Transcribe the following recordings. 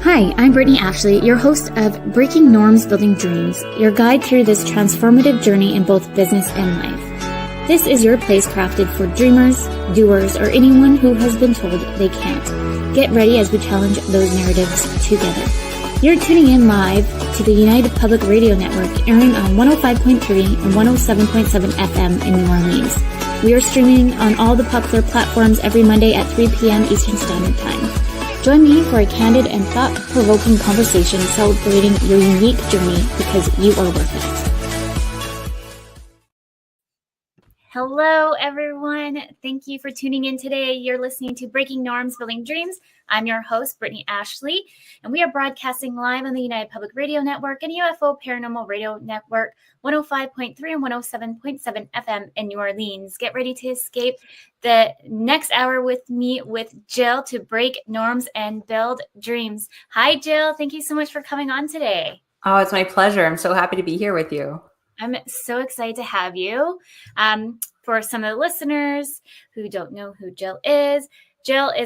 Hi, I'm Brittney Ashley, your host of Breaking Norms, Building Dreams, your guide through this transformative journey in both business and life. This is your place crafted for dreamers, doers, or anyone who has been told they can't. Get ready as we challenge those narratives together. You're tuning in live to the United Public Radio Network, airing on 105.3 and 107.7 FM in New Orleans. We are streaming on all the popular platforms every Monday at 3 p.m. Eastern Standard Time. Join me for a candid and thought-provoking conversation celebrating your unique journey because you are worth it. Hello, everyone. Thank you for tuning in today. You're listening to Breaking Norms, Building Dreams. I'm your host, Brittney Ashley, and we are broadcasting live on the United Public Radio Network and UFO Paranormal Radio Network, 105.3 and 107.7 FM in New Orleans. Get ready to escape the next hour with me, with Jill, to break norms and build dreams. Hi, Jill. Thank you so much for coming on today. Oh, it's my pleasure. I'm so happy to be here with you. I'm so excited to have you. For some of the listeners who don't know who Jill is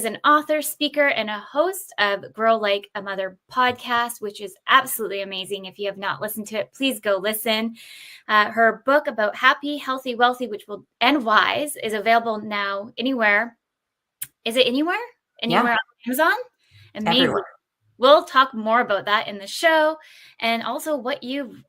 an author, speaker, and a host of Grow Like a Mother podcast, which is absolutely amazing. If you have not listened to it, please go listen. Her book about happy, healthy, wealthy, and wise is available now anywhere. Is it anywhere? Anywhere on Amazon? Amazing. Everywhere. We'll talk more about that in the show, and also what you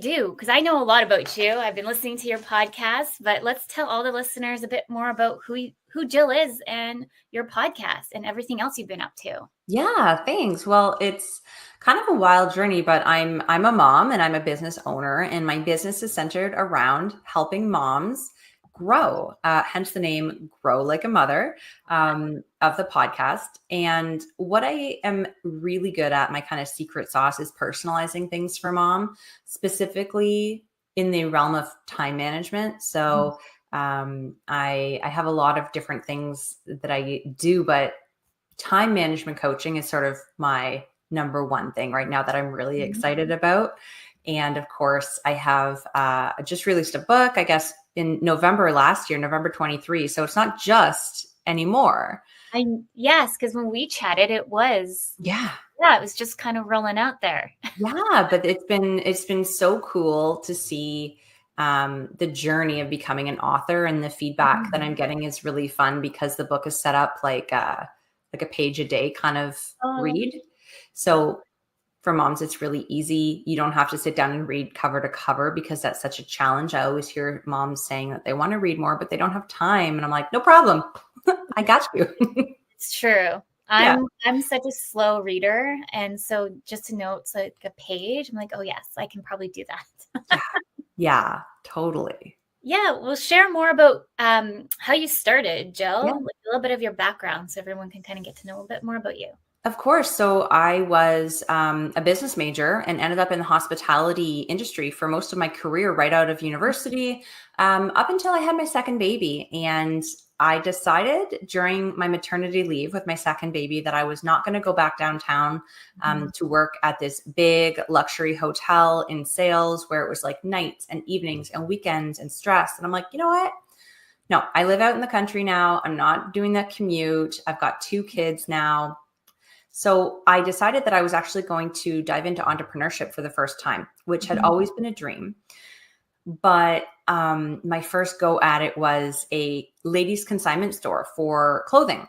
do, because I know a lot about you. I've been listening to your podcast, but let's tell all the listeners a bit more about who Jill is and your podcast and everything else you've been up to. Yeah, thanks. Well, it's kind of a wild journey, but I'm a mom and I'm a business owner, and my business is centered around helping moms grow, hence the name Grow Like a Mother of the podcast. And what I am really good at, my kind of secret sauce, is personalizing things for mom, specifically in the realm of time management. So I have a lot of different things that I do, but time management coaching is sort of my number one thing right now that I'm really excited about. And of course, I have just released a book, I guess, in November last year, November 23. So it's not just anymore. Yes, because when we chatted, it was. Yeah, it was just kind of rolling out there. Yeah, but it's been so cool to see the journey of becoming an author, and the feedback that I'm getting is really fun because the book is set up like a page a day kind of read. So for moms, it's really easy. You don't have to sit down and read cover to cover because that's such a challenge. I always hear moms saying that they want to read more, but they don't have time. And I'm like, no problem. I got you. It's true. I'm such a slow reader. And so just to know it's like a page, I'm like, oh yes, I can probably do that. Yeah, totally. Yeah. Well, share more about how you started, Jill, like a little bit of your background so everyone can kind of get to know a bit more about you. Of course. So I was a business major and ended up in the hospitality industry for most of my career, right out of university, up until I had my second baby. And I decided during my maternity leave with my second baby that I was not going to go back downtown to work at this big luxury hotel in sales where it was like nights and evenings and weekends and stress. And I'm like, you know what? No, I live out in the country now. I'm not doing that commute. I've got 2 kids now. So I decided that I was actually going to dive into entrepreneurship for the first time, which had always been a dream. But my first go at it was a ladies' consignment store for clothing.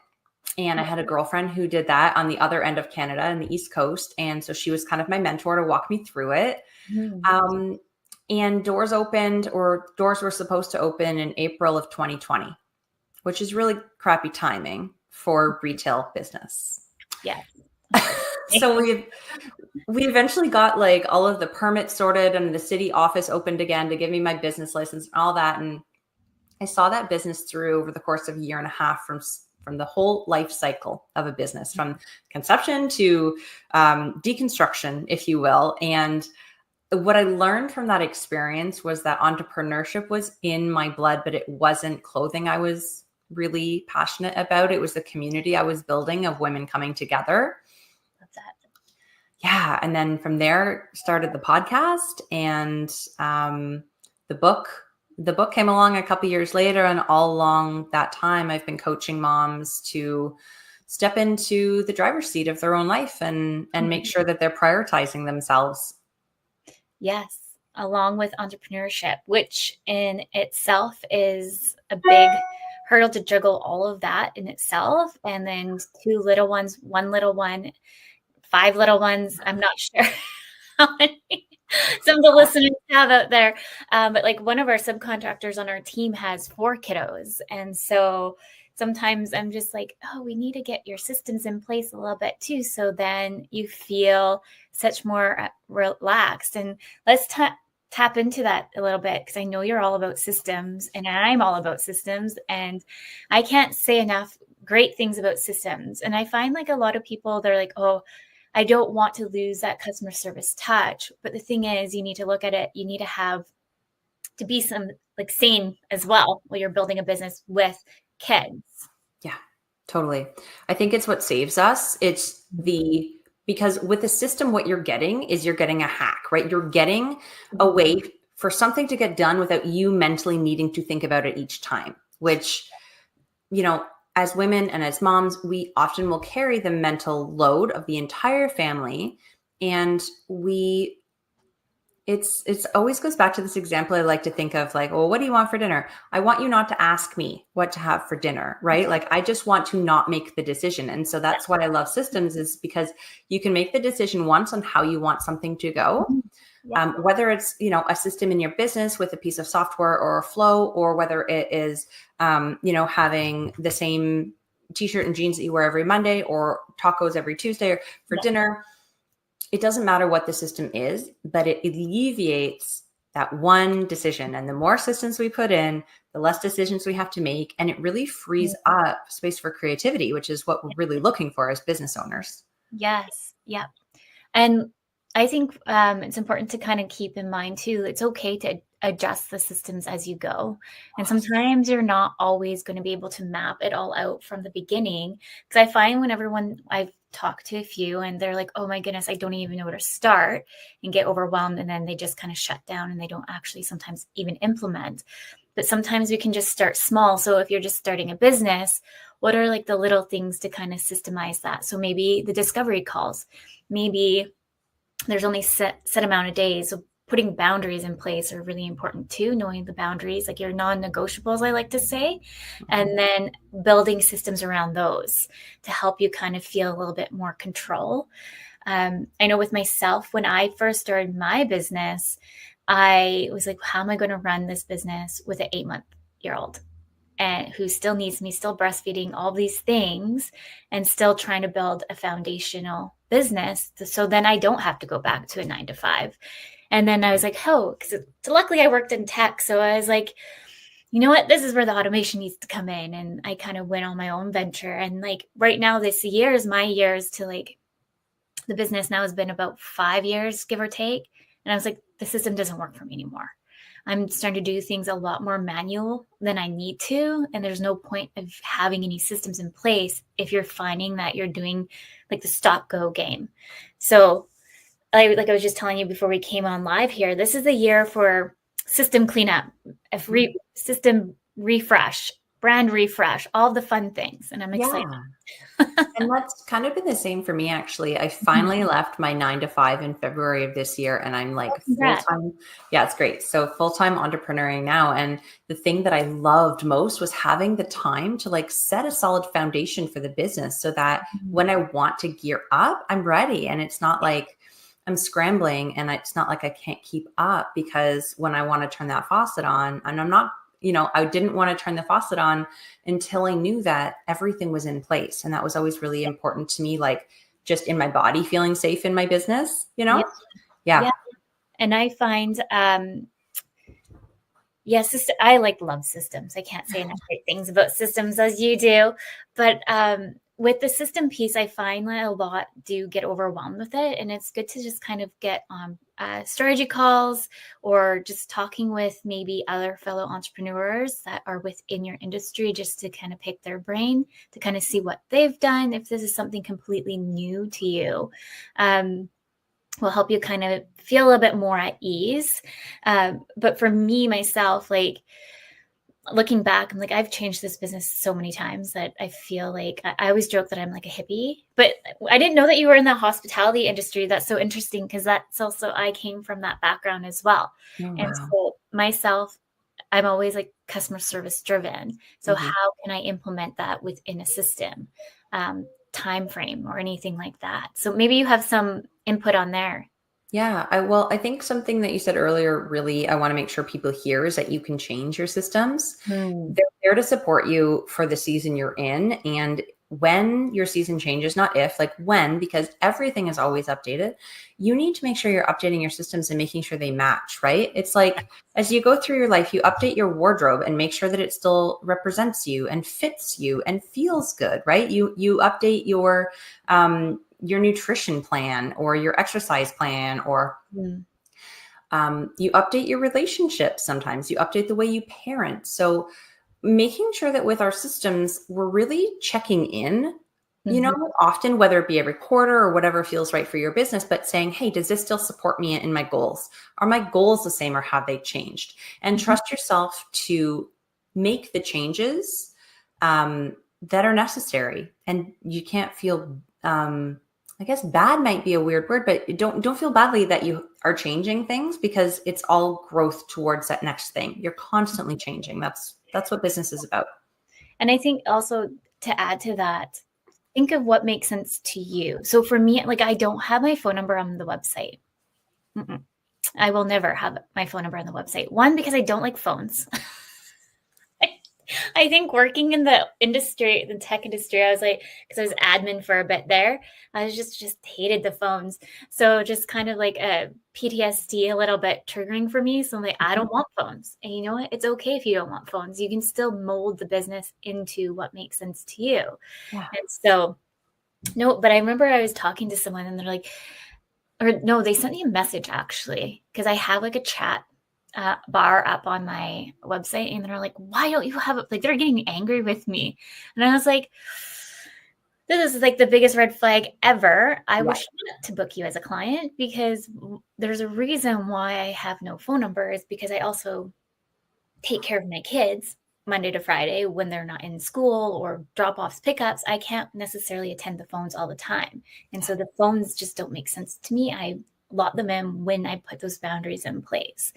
And I had a girlfriend who did that on the other end of Canada in the East Coast. And so she was kind of my mentor to walk me through it. And doors were supposed to open in April of 2020, which is really crappy timing for retail business. Yeah. So we eventually got like all of the permits sorted and the city office opened again to give me my business license and all that. And I saw that business through over the course of a year and a half from the whole life cycle of a business, from conception to deconstruction, if you will. And what I learned from that experience was that entrepreneurship was in my blood, but it wasn't clothing I was really passionate about. It was the community I was building of women coming together. That's it. Yeah. And then from there started the podcast, and the book came along a couple years later. And all along that time, I've been coaching moms to step into the driver's seat of their own life and make sure that they're prioritizing themselves. Yes, along with entrepreneurship, which in itself is a big hurdle to juggle all of that in itself. And then 2 little ones, 1 little one, 5 little ones. I'm not sure how many some of the listeners have out there. But like one of our subcontractors on our team has 4 kiddos. And so sometimes I'm just like, oh, we need to get your systems in place a little bit too. So then you feel such more relaxed. And let's tap into that a little bit, because I know you're all about systems and I'm all about systems. And I can't say enough great things about systems. And I find like a lot of people, they're like, oh, I don't want to lose that customer service touch. But the thing is, you need to look at it. You need to have to be some like sane as well while you're building a business with kids. Yeah, totally. I think it's what saves us. Because with the system, what you're getting is you're getting a hack, right? You're getting a way for something to get done without you mentally needing to think about it each time, which, as women and as moms, we often will carry the mental load of the entire family. And it's always goes back to this example I like to think of, like, well, what do you want for dinner? I want you not to ask me what to have for dinner, right? Like, I just want to not make the decision. And so that's why I love systems, is because you can make the decision once on how you want something to go. Yeah. Whether it's, a system in your business with a piece of software or a flow, or whether it is, having the same t-shirt and jeans that you wear every Monday, or tacos every Tuesday for dinner. It doesn't matter what the system is, but it alleviates that one decision. And the more systems we put in, the less decisions we have to make. And it really frees up space for creativity, which is what we're really looking for as business owners. Yes. Yeah. And I think it's important to kind of keep in mind too, it's okay to adjust the systems as you go. And sometimes you're not always going to be able to map it all out from the beginning. Because I find when I've talked to a few and they're like, oh my goodness, I don't even know where to start, and get overwhelmed. And then they just kind of shut down and they don't actually sometimes even implement. But sometimes we can just start small. So if you're just starting a business, what are like the little things to kind of systemize that? So maybe the discovery calls, maybe there's only set amount of days. So putting boundaries in place are really important too, knowing the boundaries, like your non-negotiables, I like to say, and then building systems around those to help you kind of feel a little bit more control. I know with myself, when I first started my business, I was like, how am I going to run this business with an 8-month-old? And who still needs me, still breastfeeding, all these things, and still trying to build a foundational business. So then I don't have to go back to a 9-to-5. And then I was like, oh, because luckily I worked in tech. So I was like, you know what, this is where the automation needs to come in. And I kind of went on my own venture. And like right now, this year is my years to like, the business now has been about 5 years, give or take. And I was like, the system doesn't work for me anymore. I'm starting to do things a lot more manual than I need to. And there's no point of having any systems in place if you're finding that you're doing like the stop-go game. So like I was just telling you before we came on live here, this is the year for system cleanup, system refresh, brand refresh, all the fun things. And I'm excited. And that's kind of been the same for me, actually. I finally left my 9-to-5 in February of this year, and I'm like full-time. Yeah, it's great. So full-time entrepreneuring now. And the thing that I loved most was having the time to like set a solid foundation for the business, so that when I want to gear up, I'm ready. And it's not like I'm scrambling, and it's not like I can't keep up, because when I want to turn that faucet on, and I'm not, I didn't want to turn the faucet on until I knew that everything was in place. And that was always really important to me, like just in my body, feeling safe in my business, Yeah. And I find, yes, I love systems. I can't say enough great things about systems as you do, but with the system piece, I find that a lot do get overwhelmed with it. And it's good to just kind of get on strategy calls, or just talking with maybe other fellow entrepreneurs that are within your industry, just to kind of pick their brain, to kind of see what they've done. If this is something completely new to you, will help you kind of feel a bit more at ease. But for me, myself, like looking back, I'm like, I've changed this business so many times that I feel like I always joke that I'm like a hippie, but I didn't know that you were in the hospitality industry. That's so interesting because that's also, I came from that background as well. Oh, And wow. so myself, I'm always like customer service driven. So Mhm. how can I implement that within a system, time frame or anything like that? So maybe you have some input on there. Yeah, I think something that you said earlier really I want to make sure people hear is that you can change your systems. Hmm. They're there to support you for the season you're in. And when your season changes, not if, like when, because everything is always updated, you need to make sure you're updating your systems and making sure they match, right? It's like as you go through your life, you update your wardrobe and make sure that it still represents you and fits you and feels good, right? You update your nutrition plan or your exercise plan, or Hmm. you update your relationships. Sometimes you update the way you parent. So making sure that with our systems, we're really checking in, Mhm. often, whether it be every quarter or whatever feels right for your business, but saying, hey, does this still support me in my goals? Are my goals the same or have they changed? And Mhm. trust yourself to make the changes that are necessary. And you can't feel, I guess bad might be a weird word, but don't feel badly that you are changing things, because it's all growth towards that next thing. You're constantly changing. That's what business is about. And I think also to add to that, think of what makes sense to you. So for me, like I don't have my phone number on the website. Mm-mm. I will never have my phone number on the website. One, because I don't like phones. I think working in the industry, the tech industry, I was like, because I was admin for a bit there, I was just hated the phones. So just kind of like a PTSD a little bit triggering for me. So I'm like, I Mhm. don't want phones. And you know what? It's okay if you don't want phones. You can still mold the business into what makes sense to you. Yeah. And so, no, but I remember I was talking to someone and they're like, or no, they sent me a message actually, because I have like a chat bar up on my website, and they're like, why don't you have it? Like, they're getting angry with me. And I was like, this is like the biggest red flag ever. I Yeah. wish not to book you as a client because there's a reason why I have no phone number is because I also take care of my kids Monday to Friday when they're not in school or drop offs, pickups. I can't necessarily attend the phones all the time. And so the phones just don't make sense to me. I lot them in when I put those boundaries in place.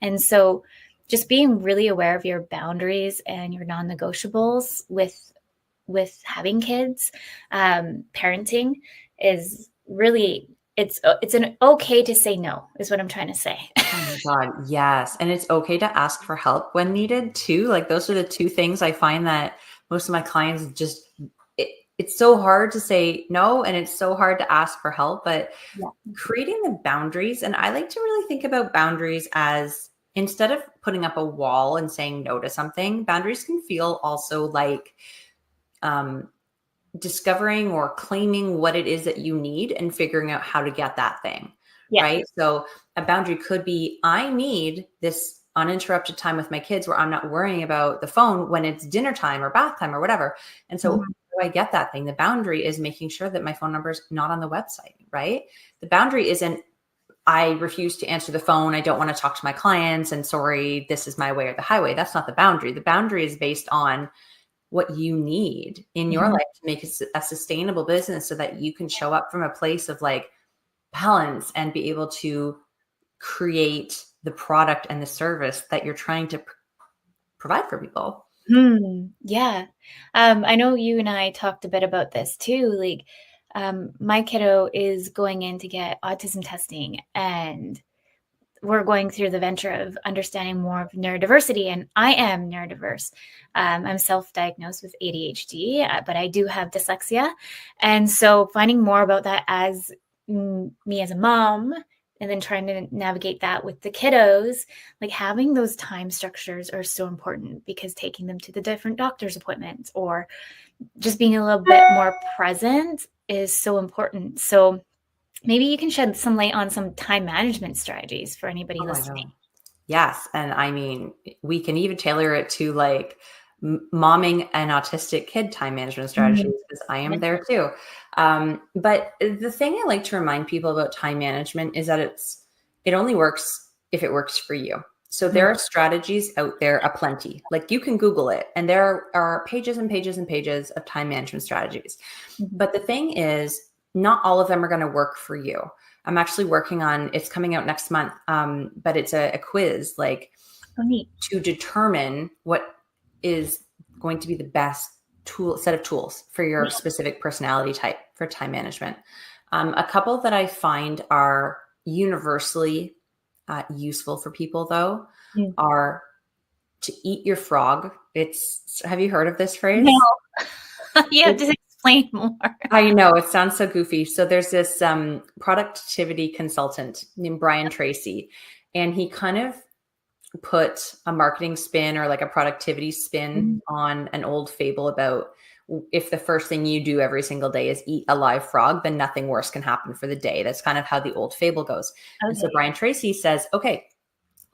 And so just being really aware of your boundaries and your non-negotiables with having kids, parenting is really it's an okay to say no is what I'm trying to say. Oh my God. Yes. And it's okay to ask for help when needed too. Like those are the two things I find that most of my clients just, it's so hard to say no and it's so hard to ask for help, but Yeah. creating the boundaries. And I like to really think about boundaries as, instead of putting up a wall and saying no to something, boundaries can feel also like, um, discovering or claiming what it is that you need and figuring out how to get that thing, Yeah. right? So a boundary could be, I need this uninterrupted time with my kids where I'm not worrying about the phone when it's dinner time or bath time or whatever. And so Mhm. how do I get that thing? The boundary is making sure that my phone number is not on the website, right? The boundary isn't, I refuse to answer the phone. I don't want to talk to my clients and sorry, this is my way or the highway. That's not the boundary. The boundary is based on what you need in your Mhm. life to make it a sustainable business so that you can show up from a place of like balance and be able to create the product and the service that you're trying to provide for people. Yeah. I know you and I talked a bit about this too. Like, my kiddo is going in to get autism testing, and we're going through the venture of understanding more of neurodiversity. And I am neurodiverse. I'm self-diagnosed with ADHD, but I do have dyslexia. And so finding more about that as me as a mom, and then trying to navigate that with the kiddos, like having those time structures are so important because taking them to the different doctor's appointments or just being a little bit more present is so important. So maybe you can shed some light on some time management strategies for anybody Oh, I listening. know. Yes. And I mean, we can even tailor it to like momming an autistic kid time management Mhm. strategies, because I am there too. But the thing I like to remind people about time management is that it only works if it works for you. So there are strategies out there aplenty. Like you can Google it, and there are pages and pages and pages of time management strategies. But the thing is, not all of them are going to work for you. I'm actually working on, it's coming out next month, but it's a quiz, like to determine what is going to be the best set of tools for your specific personality type for time management. A couple that I find are universally useful for people, though, are to eat your frog. Have you heard of this phrase? No. Yeah, just explain more. I know it sounds so goofy. So there's this productivity consultant named Brian Tracy, and he kind of put a marketing spin or like a productivity spin on an old fable about if the first thing you do every single day is eat a live frog, then nothing worse can happen for the day. That's kind of how the old fable goes. Okay. And so Brian Tracy says, okay,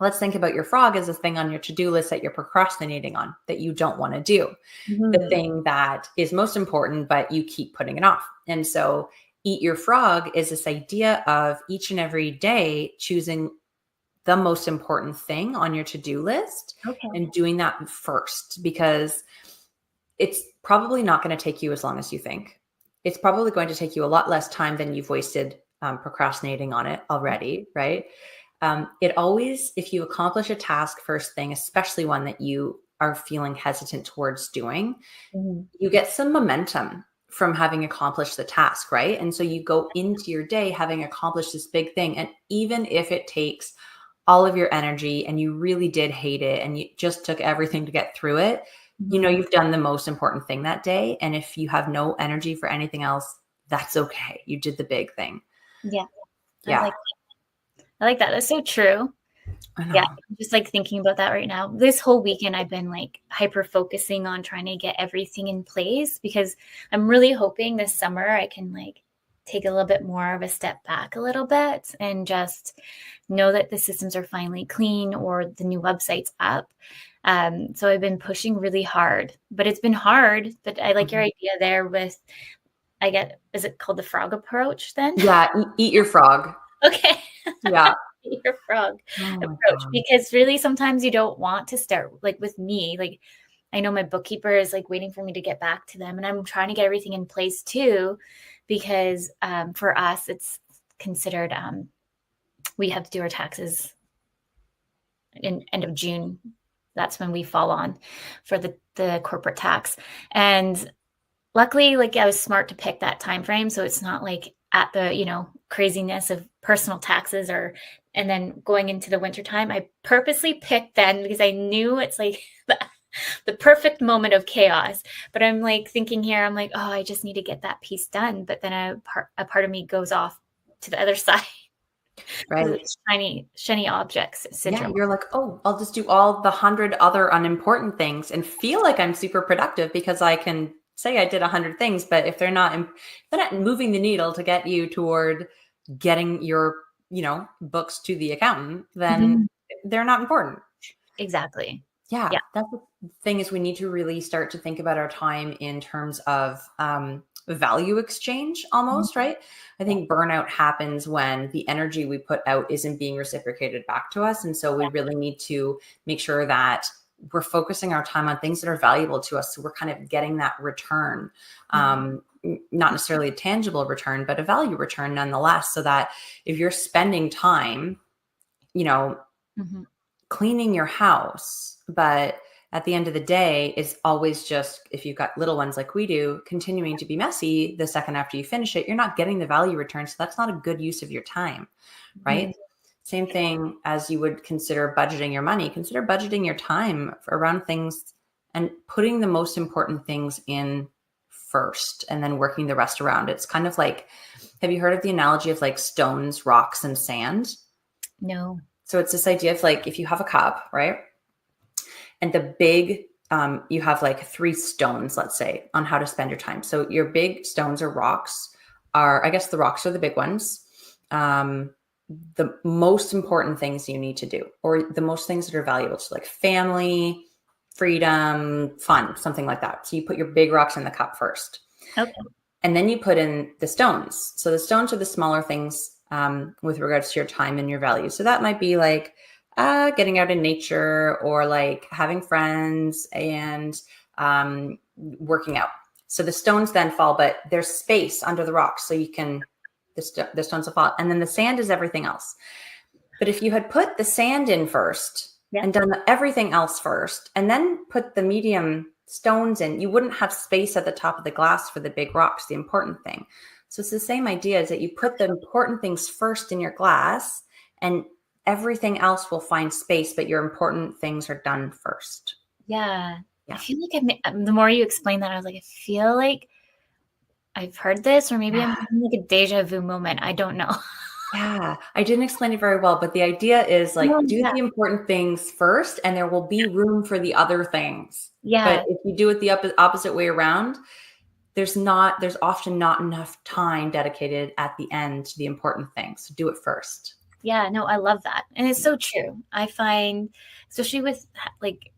let's think about your frog as a thing on your to-do list that you're procrastinating on, that you don't want to do. The thing that is most important, but you keep putting it off. And so eat your frog is this idea of each and every day choosing the most important thing on your to-do list and doing that first, because it's probably not going to take you as long as you think. It's probably going to take you a lot less time than you've wasted procrastinating on it already, right? It always, if you accomplish a task first thing, especially one that you are feeling hesitant towards doing, you get some momentum from having accomplished the task, right? And so you go into your day having accomplished this big thing. And even if it takes all of your energy and you really did hate it and you just took everything to get through it, you know, you've done the most important thing that day. And if you have no energy for anything else, that's okay. You did the big thing. Yeah. I like that. That's so true. Yeah. I'm just like thinking about that right now. This whole weekend, I've been like hyper focusing on trying to get everything in place, because I'm really hoping this summer I can like take a little bit more of a step back a little bit and just know that the systems are finally clean or the new website's up. So I've been pushing really hard, but it's been hard. But I like your idea there with, is it called the frog approach then? Yeah. Eat your frog. Okay. Yeah. Eat your frog approach. Because really sometimes you don't want to start, like with me, like I know my bookkeeper is like waiting for me to get back to them, and I'm trying to get everything in place too, because for us, it's considered, we have to do our taxes in end of June. That's when we fall on for the corporate tax. And luckily, like I was smart to pick that time frame, so it's not like at the craziness of personal taxes and then going into the wintertime. I purposely picked then because I knew it's like the perfect moment of chaos. But I'm like thinking here, I'm like, oh, I just need to get that piece done. But then a part of me goes off to the other side. Right. Shiny objects syndrome. Yeah, you're like, oh, I'll just do all the 100 other unimportant things and feel like I'm super productive because I can say I did 100 things. But if they're not moving the needle to get you toward getting your, books to the accountant, then they're not important. Exactly. Yeah. That's the thing, is we need to really start to think about our time in terms of value exchange almost, right? I think burnout happens when the energy we put out isn't being reciprocated back to us. And so we really need to make sure that we're focusing our time on things that are valuable to us. So we're kind of getting that return, not necessarily a tangible return, but a value return nonetheless. So that if you're spending time, cleaning your house, but at the end of the day, it's always just, if you've got little ones like we do, continuing to be messy the second after you finish it, you're not getting the value return. So that's not a good use of your time, right? Same thing as you would consider budgeting your money. Consider budgeting your time around things and putting the most important things in first and then working the rest around. It's kind of like, have you heard of the analogy of like stones, rocks, and sand? No. So it's this idea of like, if you have a cup, right? And the big, you have like 3 stones, let's say, on how to spend your time. So your big stones or rocks I guess the rocks are the big ones. The most important things you need to do, or the most things that are valuable to, like family, freedom, fun, something like that. So you put your big rocks in the cup first. Okay. And then you put in the stones. So the stones are the smaller things with regards to your time and your values. So that might be like Getting out in nature or like having friends and working out. So the stones then fall, but there's space under the rocks. So you can, the stones will fall. And then the sand is everything else. But if you had put the sand in first and done everything else first, and then put the medium stones in, you wouldn't have space at the top of the glass for the big rocks, the important thing. So it's the same idea, is that you put the important things first in your glass and everything else will find space, but your important things are done first. Yeah. I feel like the more you explain that, I was like, I feel like I've heard this, or maybe I'm having like a deja vu moment. I don't know. Yeah, I didn't explain it very well, but the idea is like, do the important things first and there will be room for the other things. Yeah. But if you do it the opposite way around, there's often not enough time dedicated at the end to the important things. So do it first. Yeah, no, I love that. And it's so true. I find, especially with like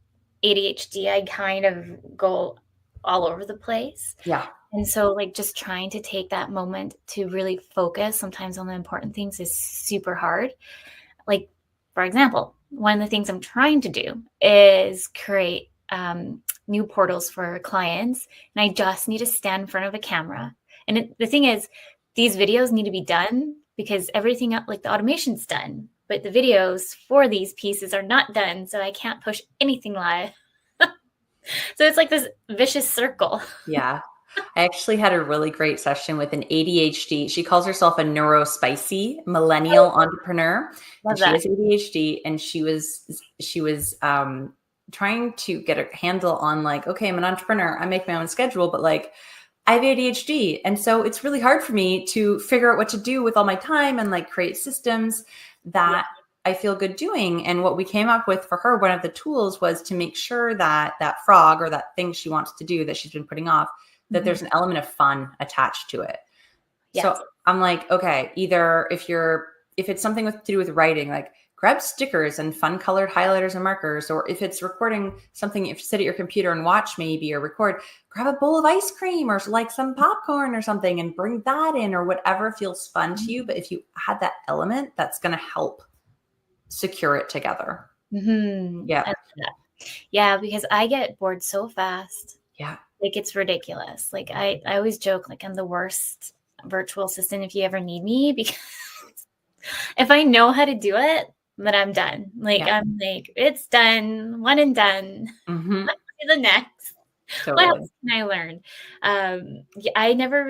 ADHD, I kind of go all over the place. Yeah. And so like just trying to take that moment to really focus sometimes on the important things is super hard. Like, for example, one of the things I'm trying to do is create new portals for clients. And I just need to stand in front of a camera. And the thing is, these videos need to be done because everything like the automation's done, but the videos for these pieces are not done. So I can't push anything live. So it's like this vicious circle. Yeah. I actually had a really great session with an ADHD. She calls herself a neurospicy millennial entrepreneur. And she has ADHD, and she was trying to get a handle on like, okay, I'm an entrepreneur. I make my own schedule, but like I have ADHD. And so it's really hard for me to figure out what to do with all my time and like create systems that I feel good doing. And what we came up with for her, one of the tools was to make sure that that frog or that thing she wants to do that she's been putting off, that there's an element of fun attached to it. Yes. So I'm like, okay, either if it's something to do with writing, like grab stickers and fun colored highlighters and markers, or if it's recording something, if you sit at your computer and watch maybe or record, grab a bowl of ice cream or like some popcorn or something and bring that in, or whatever feels fun to you. But if you add that element, that's going to help secure it together. Mm-hmm. Yeah. Yeah, because I get bored so fast. Yeah. Like it's ridiculous. Like I always joke, like I'm the worst virtual assistant if you ever need me, because if I know how to do it, then I'm done. Like I'm like, it's done, one and done. Mm-hmm. To the next. Totally. What else can I learn? I never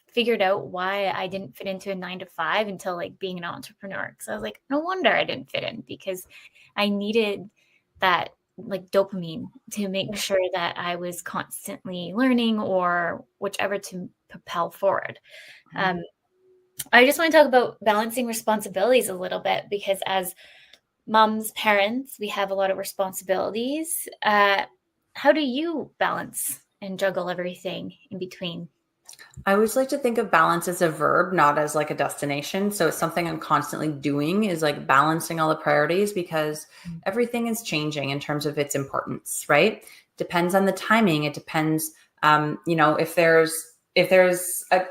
figured out why I didn't fit into a 9-to-5 until like being an entrepreneur. So I was like, no wonder I didn't fit in, because I needed that like dopamine to make sure that I was constantly learning or whichever to propel forward. I just want to talk about balancing responsibilities a little bit, because as moms, parents, we have a lot of responsibilities. How do you balance and juggle everything in between? I always like to think of balance as a verb, not as like a destination. So it's something I'm constantly doing, is like balancing all the priorities, because everything is changing in terms of its importance, right? Depends on the timing. It depends, if there's a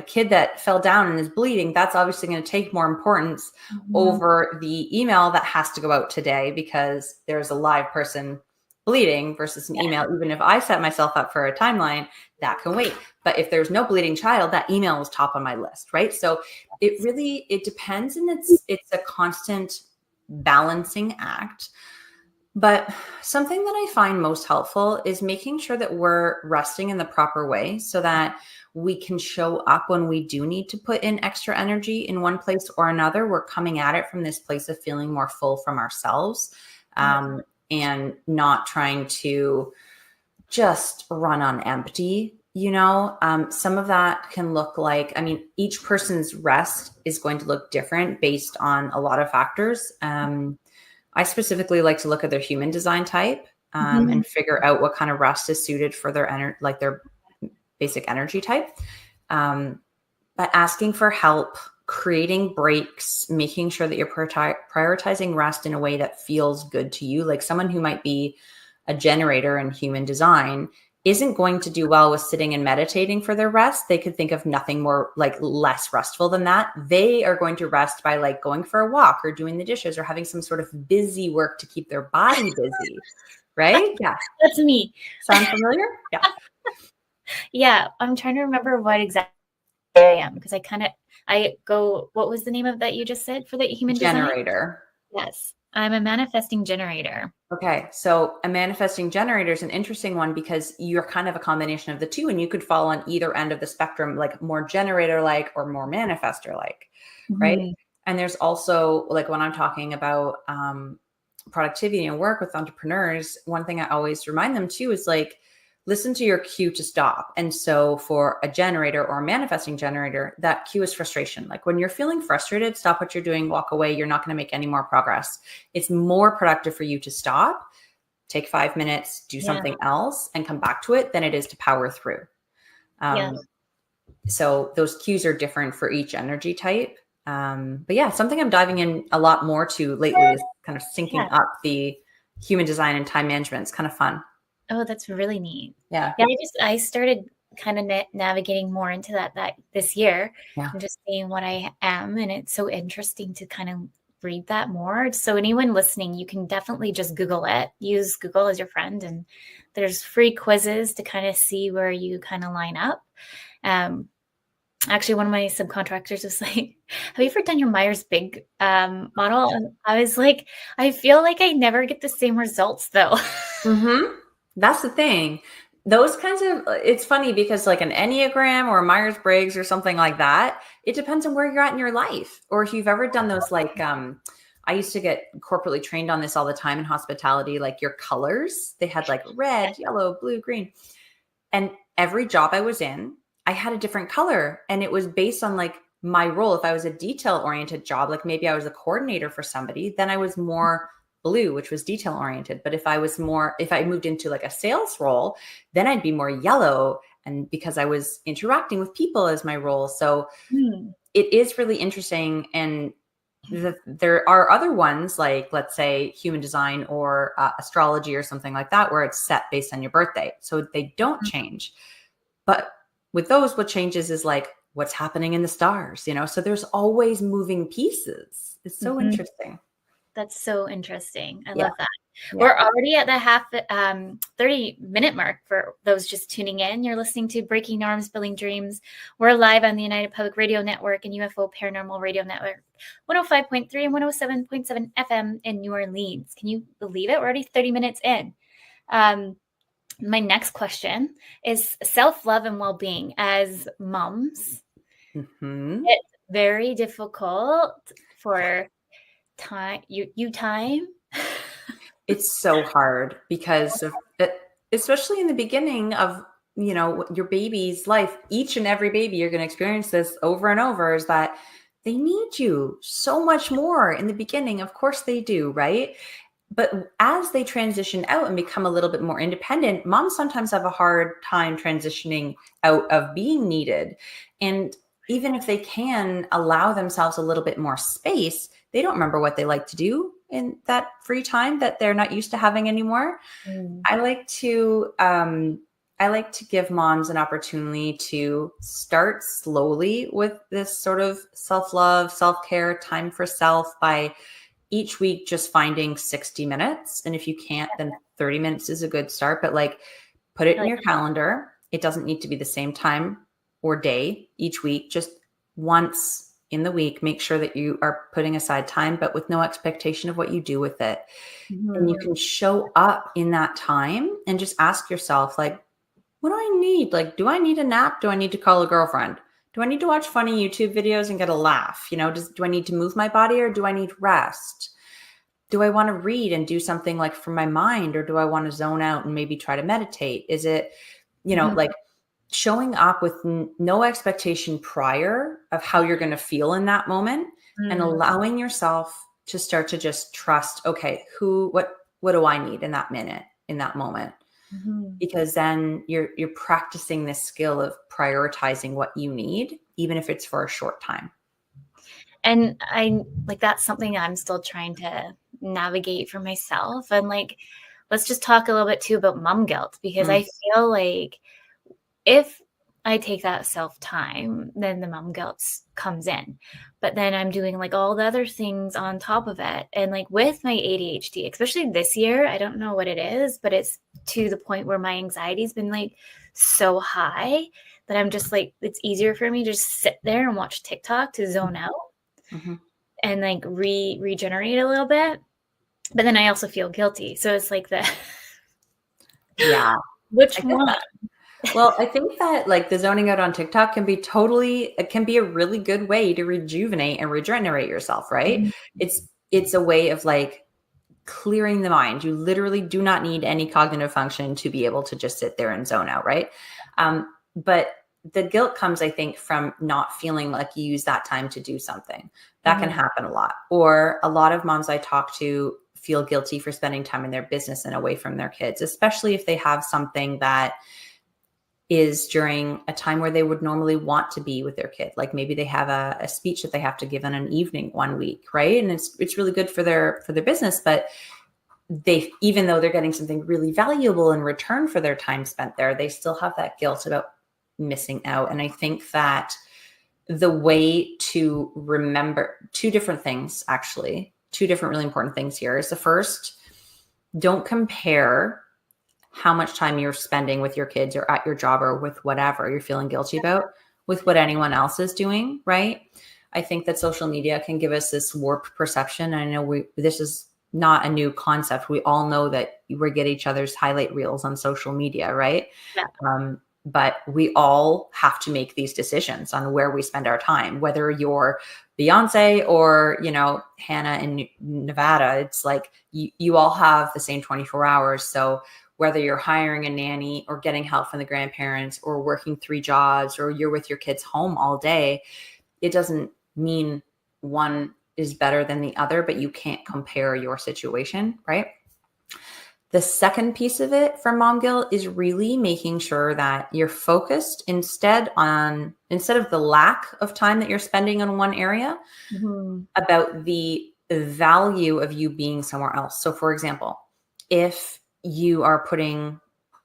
kid that fell down and is bleeding, that's obviously going to take more importance over the email that has to go out today because there's a live person bleeding versus an email. Even if I set myself up for a timeline, that can wait. But if there's no bleeding child, that email is top on my list, right? So it depends, and it's a constant balancing act. But something that I find most helpful is making sure that we're resting in the proper way so that we can show up when we do need to put in extra energy in one place or another. We're coming at it from this place of feeling more full from ourselves, and not trying to just run on empty. Some of that can look like, each person's rest is going to look different based on a lot of factors. I specifically like to look at their human design type and figure out what kind of rest is suited for their their basic energy type. But asking for help, creating breaks, making sure that you're prioritizing rest in a way that feels good to you. Like someone who might be a generator in human design isn't going to do well with sitting and meditating for their rest. They could think of nothing more like less restful than that. They are going to rest by like going for a walk or doing the dishes or having some sort of busy work to keep their body busy. Right? Yeah. That's me. Sound familiar? Yeah. Yeah. I'm trying to remember what exactly I am, because what was the name of that you just said for the human design? Generator. Yes. I'm a manifesting generator. Okay. So a manifesting generator is an interesting one because you're kind of a combination of the two, and you could fall on either end of the spectrum, like more generator like or more manifestor like, right? Mm-hmm. And there's also like when I'm talking about productivity and work with entrepreneurs, one thing I always remind them too is like, listen to your cue to stop. And so for a generator or a manifesting generator, that cue is frustration. Like when you're feeling frustrated, stop what you're doing, walk away. You're not going to make any more progress. It's more productive for you to stop, take 5 minutes, do something else, and come back to it than it is to power through. So those cues are different for each energy type. But yeah, something I'm diving in a lot more to lately is kind of syncing up the human design and time management. It's kind of fun. Oh, that's really neat. Yeah. I started kind of navigating more into that this year, and just seeing what I am. And it's so interesting to kind of read that more. So anyone listening, you can definitely just Google it. Use Google as your friend. And there's free quizzes to kind of see where you kind of line up. Actually, one of my subcontractors was like, have you ever done your Myers-Briggs model? And I was like, I feel like I never get the same results though. That's the thing. Those kinds of, it's funny because like an Enneagram or a Myers-Briggs or something like that, it depends on where you're at in your life. Or if you've ever done those, like, I used to get corporately trained on this all the time in hospitality, like your colors, they had like red, yellow, blue, green. And every job I was in, I had a different color, and it was based on like my role. If I was a detail oriented job, like maybe I was a coordinator for somebody, then I was more blue, which was detail oriented. But if I moved into like a sales role, then I'd be more yellow. And because I was interacting with people as my role. So it is really interesting. And there are other ones like, let's say human design or astrology or something like that, where it's set based on your birthday. So they don't change. But with those, what changes is like what's happening in the stars, so there's always moving pieces. It's so interesting. That's so interesting. I love that. Yeah. We're already at the 30-minute mark for those just tuning in. You're listening to Breaking Norms, Building Dreams. We're live on the United Public Radio Network and UFO Paranormal Radio Network, 105.3 and 107.7 FM in New Orleans. Can you believe it? We're already 30 minutes in. My next question is self-love and well-being. As moms, it's very difficult for time. It's so hard because of it, especially in the beginning of your baby's life. Each and every baby, you're going to experience this over and over, is that they need you so much more in the beginning. Of course they do, right? But as they transition out and become a little bit more independent, moms sometimes have a hard time transitioning out of being needed. And even if they can allow themselves a little bit more space, they don't remember what they like to do in that free time that they're not used to having anymore. I like to give moms an opportunity to start slowly with this sort of self-love, self-care, time for self by each week just finding 60 minutes. And if you can't, then 30 minutes is a good start. But like, put it in your calendar. It doesn't need to be the same time or day each week. Just once in the week, make sure that you are putting aside time, but with no expectation of what you do with it. And you can show up in that time and just ask yourself, like, what do I need? Like, do I need a nap? Do I need to call a girlfriend? Do I need to watch funny YouTube videos and get a laugh? Do I need to move my body, or do I need rest? Do I want to read and do something like for my mind, or do I want to zone out and maybe try to meditate? Is it, like showing up with no expectation prior of how you're going to feel in that moment, and allowing yourself to start to just trust, okay, what do I need in that minute, in that moment? Because then you're practicing this skill of prioritizing what you need, even if it's for a short time. And that's something I'm still trying to navigate for myself. And like, let's just talk a little bit too about mom guilt, because Mm. I feel like if I take that self-time, then the mom guilt comes in. But then I'm doing like all the other things on top of it. And like with my ADHD, especially this year, I don't know what it is, but it's to the point where my anxiety's been like so high that I'm just like, it's easier for me to just sit there and watch TikTok to zone out Mhm. and like regenerate a little bit. But then I also feel guilty. So it's like the Yeah. which I get one? that. Well, I think that like the zoning out on TikTok can be it can be a really good way to rejuvenate and regenerate yourself, right? Mhm. It's a way of like clearing the mind. You literally do not need any cognitive function to be able to just sit there and zone out, right? But the guilt comes, I think, from not feeling like you use that time to do something. That can Mhm. happen a lot. Or a lot of moms I talk to feel guilty for spending time in their business and away from their kids, especially if they have something that is during a time where they would normally want to be with their kid. Like maybe they have a speech that they have to give in an evening one week, right? And it's really good for their business, but they, even though they're getting something really valuable in return for their time spent there, they still have that guilt about missing out. And I think that the way to remember two different things, actually, two different really important things here is the first, don't compare how much time you're spending with your kids or at your job or with whatever you're feeling guilty about with what anyone else is doing, right? I think that social media can give us this warped perception. I know this is not a new concept. We all know that we get each other's highlight reels on social media, right? Yeah. But we all have to make these decisions on where we spend our time, whether you're Beyonce or, Hannah in Nevada. It's like you all have the same 24 hours. So whether you're hiring a nanny or getting help from the grandparents or working 3 jobs or you're with your kids home all day, it doesn't mean one is better than the other, but you can't compare your situation, right? The second piece of it for mom guilt is really making sure that you're focused instead of the lack of time that you're spending on one area, Mhm. about the value of you being somewhere else. So for example, if you are putting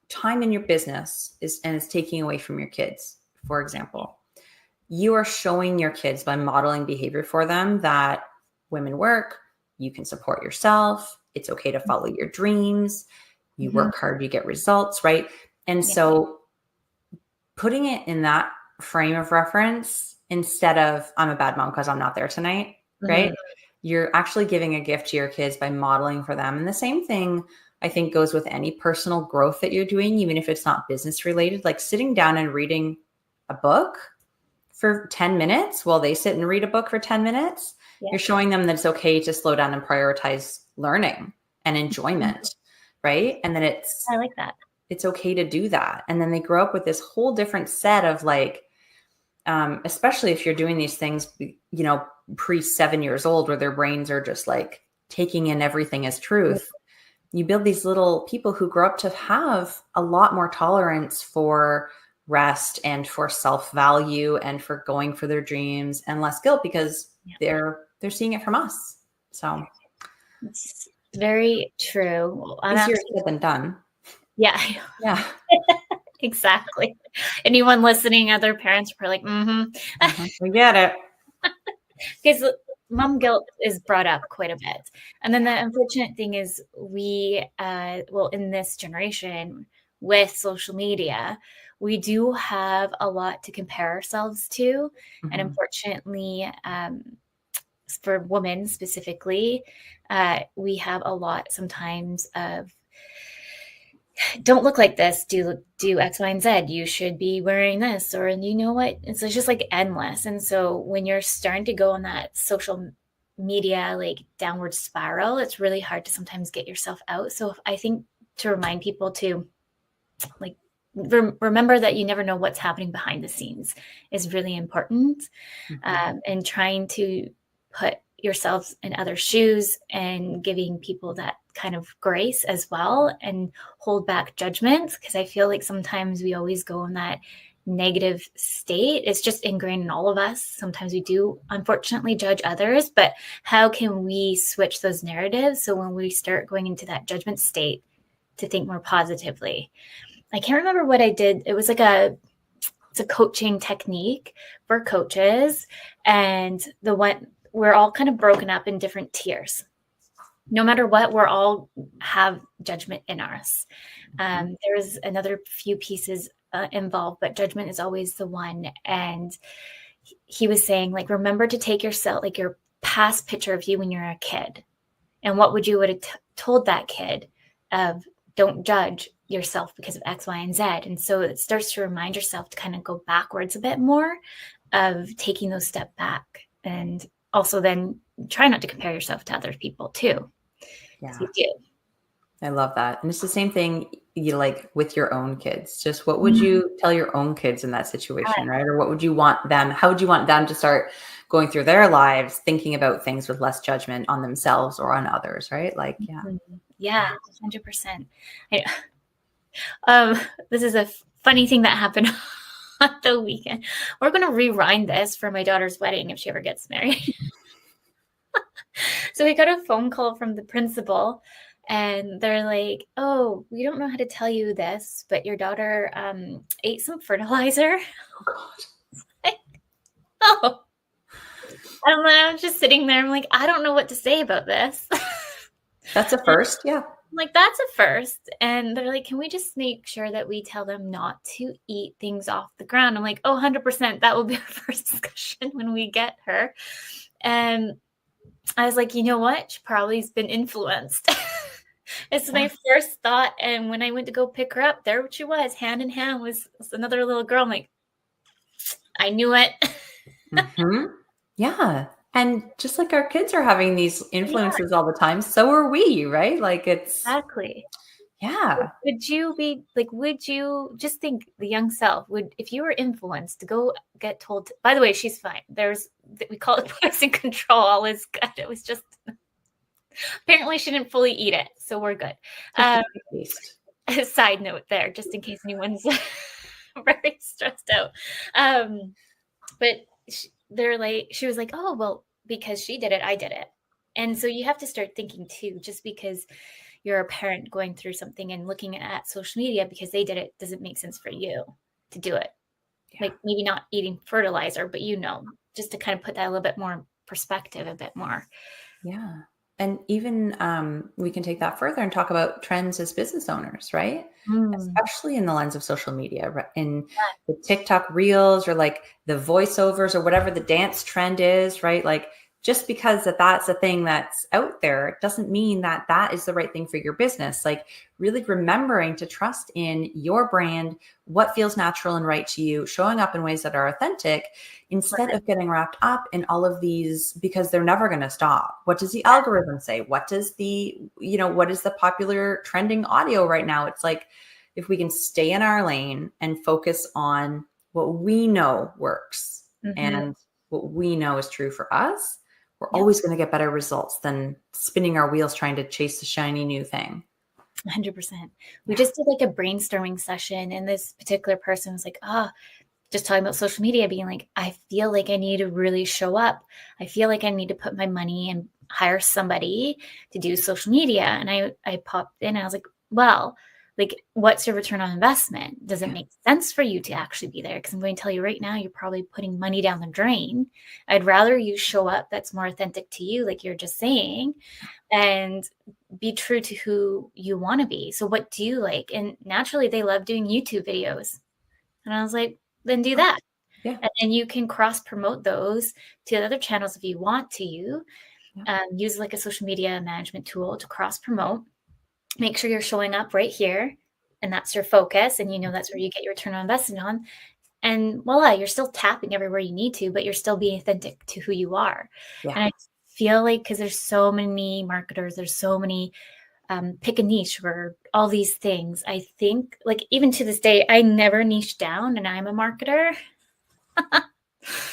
time in your business and it's taking away from your kids, for example, you are showing your kids by modeling behavior for them that women work, you can support yourself, it's okay to follow your dreams, you Mhm. work hard, you get results, right? And Yeah. so putting it in that frame of reference instead of I'm a bad mom because I'm not there tonight, right? Mhm. You're actually giving a gift to your kids by modeling for them. And the same thing I think goes with any personal growth that you're doing, even if it's not business related, like sitting down and reading a book for 10 minutes while they sit and read a book for 10 minutes. Yeah. You're showing them that it's okay to slow down and prioritize learning and enjoyment, right? And then I like that. it's okay to do that. And then they grow up with this whole different set of like, especially if you're doing these things, pre 7 years old, where their brains are just like taking in everything as truth. You build these little people who grow up to have a lot more tolerance for rest and for self-value and for going for their dreams and less guilt because they're seeing it from us. So It's very true. Well, I'm easier actually, said than done. yeah, Yeah. exactly. Anyone listening, other parents are probably like, We get it. because mom guilt is brought up quite a bit. And then the unfortunate thing is in this generation with social media, we do have a lot to compare ourselves to. And unfortunately, for women specifically, we have a lot sometimes of don't look like this, do X, Y, and Z. You should be wearing this, or you know what? It's just like endless. And so when you're starting to go on that social media like downward spiral, it's really hard to sometimes get yourself out. So I think to remind people to like remember that you never know what's happening behind the scenes is really important. And trying to put yourselves in other shoes and giving people that kind of grace as well and hold back judgments, because I feel like sometimes we always go in that negative state. It's just ingrained in all of us. Sometimes we do unfortunately judge others, but how can we switch those narratives so when we start going into that judgment state, to think more positively. I can't remember what I did. It was like it's a coaching technique for coaches, and we're all kind of broken up in different tiers. No matter what, we're all have judgment in us. There's another few pieces involved, but judgment is always the one. And he was saying, like, remember to take yourself, like your past picture of you when you're a kid, and what would you would have told that kid of, don't judge yourself because of X, Y, and Z. And so it starts to remind yourself to kind of go backwards a bit more, of taking those steps back. And also then try not to compare yourself to other people too. Yeah. You do. I love that. And it's the same thing you like with your own kids. Just what would you tell your own kids in that situation, right? Or what would you want them, how would you want them to start going through their lives, thinking about things with less judgment on themselves or on others, right? Like, yeah. Yeah, 100%. This is a funny thing that happened on the weekend. We're going to rewind this for my daughter's wedding if she ever gets married. So we got a phone call from the principal, and they're like, oh, we don't know how to tell you this, but your daughter ate some fertilizer. Oh, God. Like, oh. And I'm just sitting there. I'm like, I don't know what to say about this. That's a first. Yeah. I'm like, that's a first. And they're like, can we just make sure that we tell them not to eat things off the ground? I'm like, oh, 100%. That will be our first discussion when we get her. And I was like, you know what? She probably has been influenced. It's my first thought. And when I went to go pick her up, there she was, hand in hand with another little girl. I'm like, I knew it. Yeah. And just like our kids are having these influences all the time, so are we, right? Like it's exactly. Yeah. Would you just think the young self if you were influenced to go get told, by the way, she's fine. We call it poison control. All is good. It was just, apparently she didn't fully eat it. So we're good. Side note there, just in case anyone's very stressed out. But she was like, oh, well, because she did it, I did it. And so you have to start thinking too, just because you're a parent going through something and looking at social media because they did it doesn't make sense for you to do it. Yeah. Like maybe not eating fertilizer, but just to kind of put that a little bit more in perspective, a bit more. Yeah. And even we can take that further and talk about trends as business owners, right? Especially in the lens of social media, in the TikTok reels or like the voiceovers or whatever the dance trend is, right? Like just because that's a thing that's out there doesn't mean that that is the right thing for your business. Like really remembering to trust in your brand, what feels natural and right to you, showing up in ways that are authentic instead of getting wrapped up in all of these because they're never going to stop. What does the algorithm say? What is the popular trending audio right now? It's like, if we can stay in our lane and focus on what we know works and what we know is true for us, we're always going to get better results than spinning our wheels trying to chase the shiny new thing. 100%. We just did like a brainstorming session, and this particular person was like, just talking about social media, being like, I feel like I need to really show up. I feel like I need to put my money and hire somebody to do social media. And I popped in and I was like, well, like, what's your return on investment? Does it make sense for you to actually be there? Because I'm going to tell you right now, you're probably putting money down the drain. I'd rather you show up that's more authentic to you, like you're just saying, and be true to who you want to be. So what do you like? And naturally, they love doing YouTube videos. And I was like, then do that. Yeah. And then you can cross promote those to other channels if you want to. Use like a social media management tool to cross promote. Make sure you're showing up right here, and that's your focus. And that's where you get your return on investment on. And voila, you're still tapping everywhere you need to, but you're still being authentic to who you are. Yeah. And I feel like, because there's so many marketers, there's so many pick a niche or all these things. I think, like, even to this day, I never niche down, and I'm a marketer.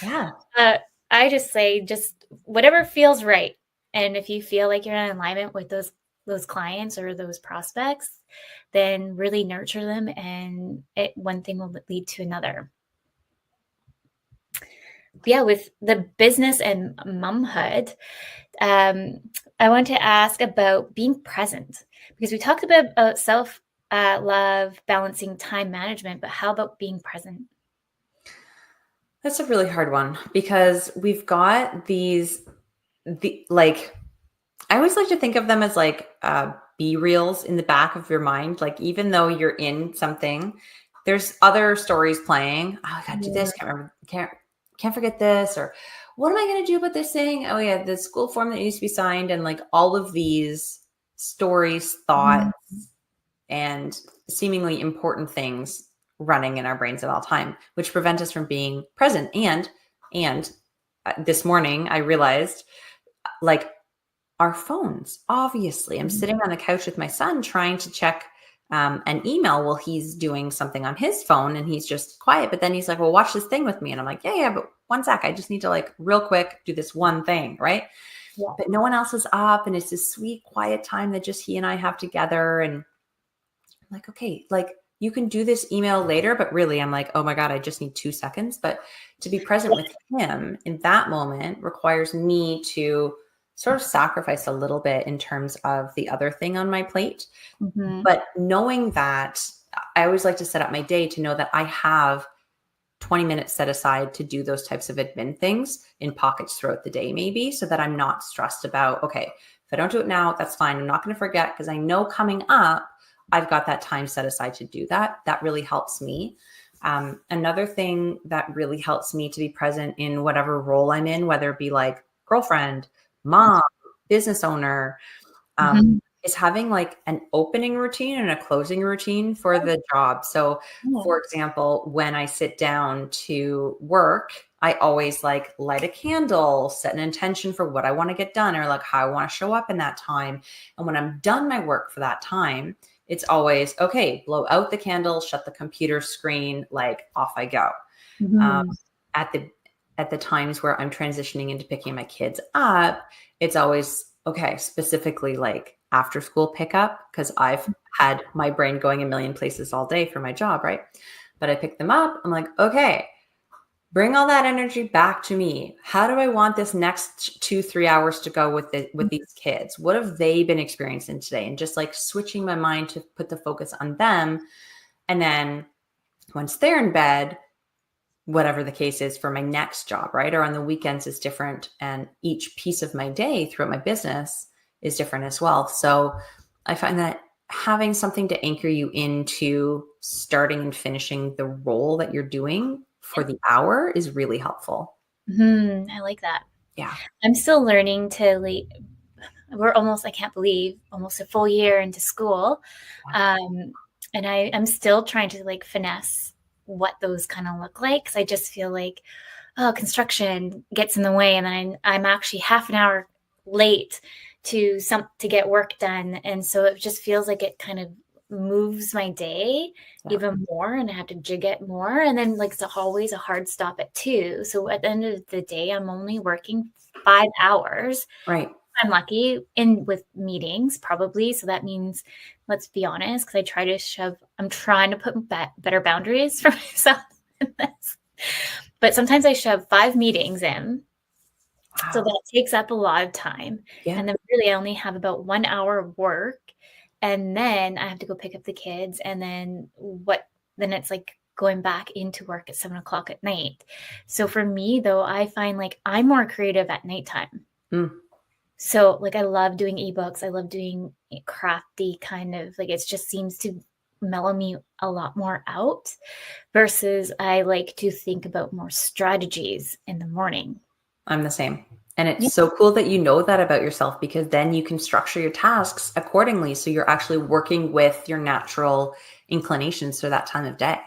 Yeah. I just say, just whatever feels right. And if you feel like you're in alignment with those clients or those prospects, then really nurture them, and one thing will lead to another. Yeah, with the business and momhood, I want to ask about being present, because we talked about self love, balancing time management, but how about being present? That's a really hard one because we've got like, I always like to think of them as like B reels in the back of your mind. Like, even though you're in something, there's other stories playing. Oh, I gotta do this. Can't remember. Can't forget this. Or what am I gonna do about this thing? Oh yeah, the school form that needs to be signed, and like all of these stories, thoughts, and seemingly important things running in our brains at all time, which prevent us from being present. And this morning I realized, like, our phones, obviously. I'm sitting on the couch with my son trying to check an email while he's doing something on his phone, and he's just quiet. But then he's like, well, watch this thing with me. And I'm like, yeah, but one sec. I just need to, like, real quick do this one thing. Right. Yeah. But no one else is up. And it's this sweet, quiet time that just he and I have together. And I'm like, okay, like, you can do this email later, but really I'm like, oh my God, I just need 2 seconds. But to be present with him in that moment requires me to sort of sacrifice a little bit in terms of the other thing on my plate. Mm-hmm. But knowing that, I always like to set up my day to know that I have 20 minutes set aside to do those types of admin things in pockets throughout the day, maybe, so that I'm not stressed about, okay, if I don't do it now, that's fine. I'm not going to forget, because I know coming up, I've got that time set aside to do that. That really helps me. Another thing that really helps me to be present in whatever role I'm in, whether it be like girlfriend, mom, business owner, is having like an opening routine and a closing routine for the job. So, for example, when I sit down to work, I always like light a candle, set an intention for what I want to get done, or like how I want to show up in that time. And when I'm done my work for that time, it's always, okay, blow out the candle, shut the computer screen, like, off I go. At the times where I'm transitioning into picking my kids up, it's always, okay, specifically like after school pickup, because I've had my brain going a million places all day for my job, right? But I pick them up. I'm like, okay, bring all that energy back to me. How do I want this next 2-3 hours to go with these kids? What have they been experiencing today? And just like switching my mind to put the focus on them. And then once they're in bed, whatever the case is for my next job, right? Or on the weekends is different. And each piece of my day throughout my business is different as well. So I find that having something to anchor you into starting and finishing the role that you're doing for the hour is really helpful. I like that. Yeah. I'm still learning to, like, we're almost, I can't believe, almost a full year into school. And I'm still trying to like finesse what those kind of look like. Cause I just feel like, oh, construction gets in the way. And then I'm actually half an hour late to get work done. And so it just feels like it kind of moves my day even more, and I have to jig it more. And then like it's always a hard stop at 2. So at the end of the day, I'm only working 5 hours. Right. I'm lucky in with meetings probably. So that means, let's be honest, because I'm trying to put better boundaries for myself in this. But sometimes I shove 5 meetings in. Wow. So that takes up a lot of time. Yeah. And then really I only have about 1 hour of work. And then I have to go pick up the kids. And then it's like going back into work at 7:00 at night. So for me though, I find like I'm more creative at nighttime. So like I love doing ebooks. I love doing crafty kind of, like, it just seems to mellow me a lot more out, versus I like to think about more strategies in the morning. I'm the same. And it's so cool that you know that about yourself, because then you can structure your tasks accordingly. So you're actually working with your natural inclinations for that time of day.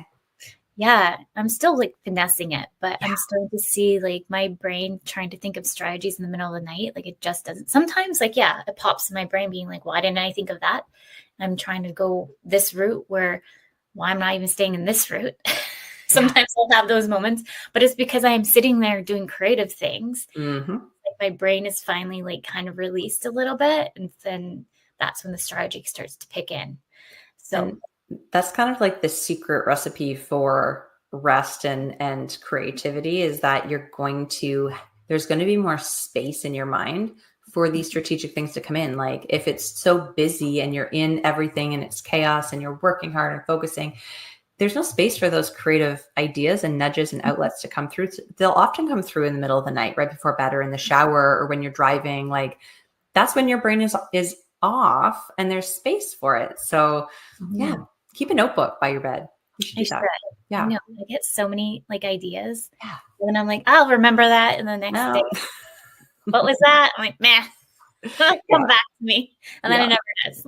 Yeah, I'm still like finessing it, but I'm starting to see like my brain trying to think of strategies in the middle of the night. Like it just doesn't. Sometimes like, it pops in my brain being like, why didn't I think of that? I'm trying to go this route where, why I'm not even staying in this route. Sometimes I'll have those moments, but it's because I'm sitting there doing creative things. Like my brain is finally like kind of released a little bit. And then that's when the strategy starts to pick in. So that's kind of like the secret recipe for rest and creativity, is that there's going to be more space in your mind for these strategic things to come in. Like if it's so busy and you're in everything and it's chaos and you're working hard and focusing, there's no space for those creative ideas and nudges and outlets to come through. They'll often come through in the middle of the night, right before bed, or in the shower, or when you're driving. Like that's when your brain is off and there's space for it. So yeah, keep a notebook by your bed. You should do that. Yeah. I know. I get so many like ideas. Yeah. And I'm like, I'll remember that. And the next day, what was that? I'm like, meh. Come back to me. And then it never does.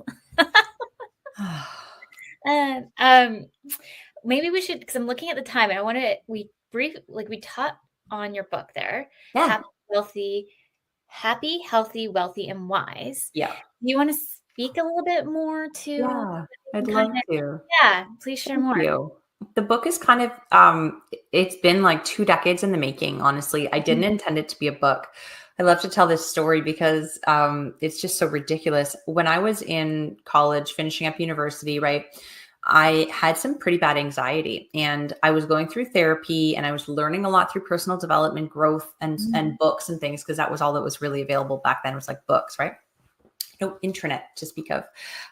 Maybe we should, because I'm looking at the time. And I want to, we taught on your book there. Yeah. Happy, healthy, wealthy, and wise. Yeah. Do you want to speak a little bit more to? Yeah, I'd love to. Yeah, please share more. You. The book is kind of, it's been like 2 decades in the making, honestly. I didn't intend it to be a book. I love to tell this story because it's just so ridiculous. When I was in college, finishing up university, right, I had some pretty bad anxiety, and I was going through therapy, and I was learning a lot through personal development, growth, and books and things, because that was all that was really available back then, was like books, right? No internet to speak of.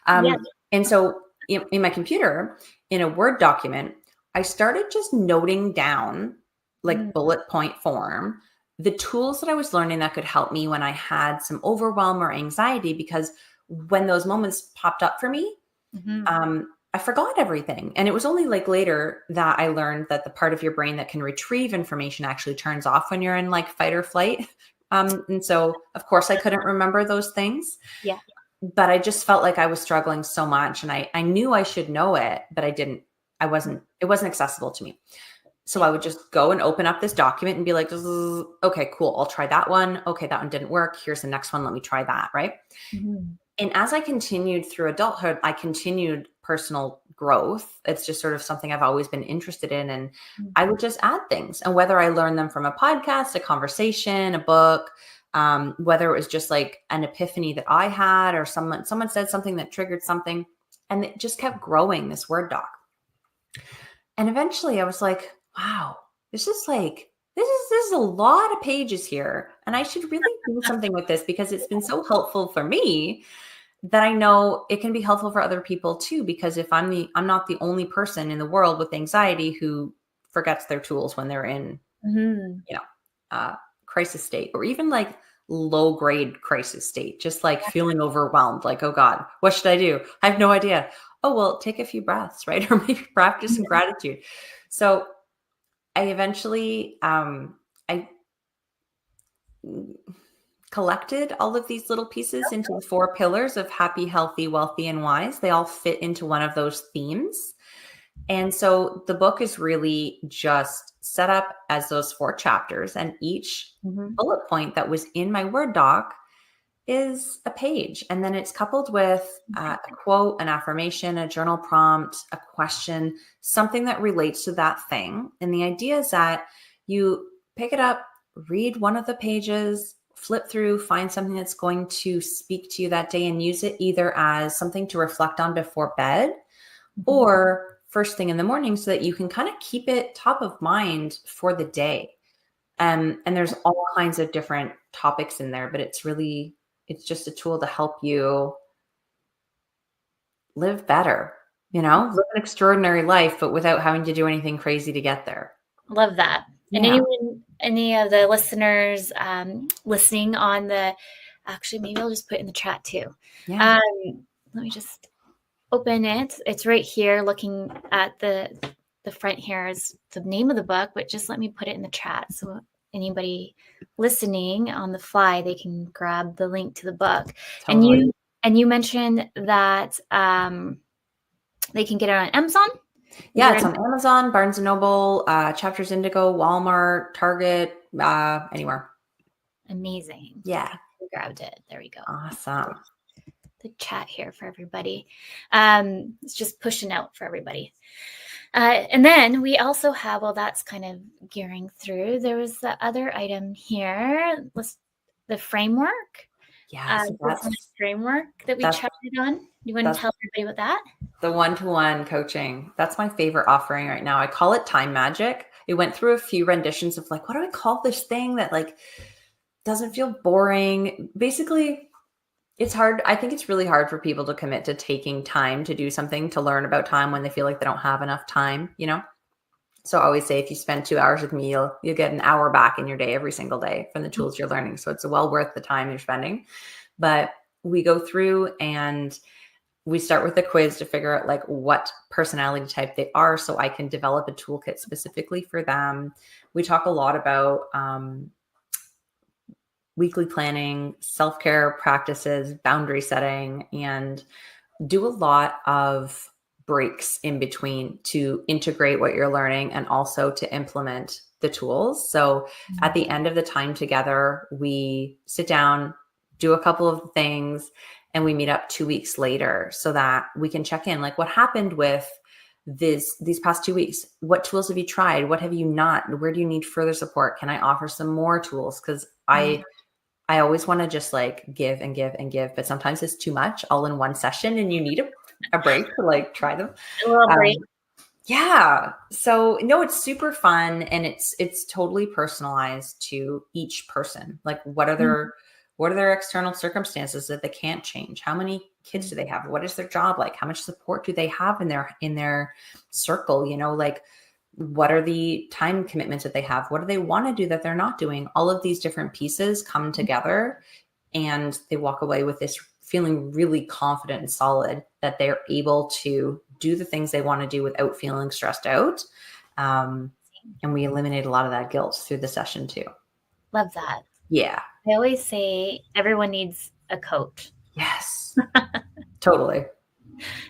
And so in my computer, in a Word document, I started just noting down, like bullet point form, the tools that I was learning that could help me when I had some overwhelm or anxiety, because when those moments popped up for me, I forgot everything. And it was only like later that I learned that the part of your brain that can retrieve information actually turns off when you're in like fight or flight. And so of course I couldn't remember those things. Yeah. But I just felt like I was struggling so much, and I knew I should know it, but it wasn't accessible to me. So I would just go and open up this document and be like, okay, cool. I'll try that one. Okay, that one didn't work. Here's the next one. Let me try that. Right. And as I continued through adulthood, I continued personal growth. It's just sort of something I've always been interested in. And I would just add things. And whether I learned them from a podcast, a conversation, a book, whether it was just like an epiphany that I had, or someone said something that triggered something, and it just kept growing, this Word doc. And eventually I was like, wow, this is a lot of pages here, and I should really do something with this, because it's been so helpful for me that I know it can be helpful for other people too. Because if I'm not the only person in the world with anxiety who forgets their tools when they're in, crisis state, or even like low grade crisis state, just like feeling overwhelmed, like, oh God, what should I do? I have no idea. Oh, well, take a few breaths, right? Or maybe practice some gratitude. So I eventually, I collected all of these little pieces into the 4 pillars of happy, healthy, wealthy, and wise. They all fit into one of those themes. And so the book is really just set up as those 4 chapters, and each bullet point that was in my Word doc is a page. And then it's coupled with a quote, an affirmation, a journal prompt, a question, something that relates to that thing. And the idea is that you pick it up, read one of the pages, flip through, find something that's going to speak to you that day, and use it either as something to reflect on before bed or first thing in the morning, so that you can kind of keep it top of mind for the day. And there's all kinds of different topics in there, but it's just a tool to help you live better, live an extraordinary life, but without having to do anything crazy to get there. Love that. And any of the listeners listening on actually, maybe I'll just put it in the chat too. Yeah. Let me just open it. It's right here, looking at the front here is the name of the book, but just let me put it in the chat. So anybody listening on the fly, they can grab the link to the book. Totally. And you mentioned that they can get it on Amazon. Yeah, it's on Amazon, Barnes & Noble, Chapters Indigo, Walmart, Target, anywhere. Amazing. Yeah. I grabbed it. There we go. Awesome. The chat here for everybody. It's just pushing out for everybody. And then we also have, that's kind of gearing through. There was the other item here, the framework. Yeah, that's the framework that we chatted on. You want to tell everybody about that? The one-to-one coaching. That's my favorite offering right now. I call it Time Magic. It went through a few renditions of like, what do I call this thing that like doesn't feel boring. Basically, it's hard. I think it's really hard for people to commit to taking time to do something, to learn about time when they feel like they don't have enough time, you know? So I always say, if you spend 2 hours with me, you'll get an hour back in your day every single day from the tools you're learning. So it's well worth the time you're spending. But we go through and we start with a quiz to figure out like what personality type they are, so I can develop a toolkit specifically for them. We talk a lot about weekly planning, self-care practices, boundary setting, and do a lot of breaks in between to integrate what you're learning and also to implement the tools. So at the end of the time together, we sit down, do a couple of things, and we meet up 2 weeks later so that we can check in, like, what happened with these past 2 weeks? What tools have you tried? What have you not? Where do you need further support? Can I offer some more tools? Because I always want to just like give and give and give, but sometimes it's too much all in one session and you need a break to like try them. A little break. Yeah. So no, it's super fun, and it's totally personalized to each person. Like, what are their external circumstances that they can't change? How many kids do they have? What is their job like? How much support do they have in their circle? You know, like, what are the time commitments that they have? What do they want to do that they're not doing? All of these different pieces come together, and they walk away with this feeling really confident and solid that they're able to do the things they want to do without feeling stressed out. And we eliminate a lot of that guilt through the session too. Love that. Yeah. I always say everyone needs a coach. Yes. Totally.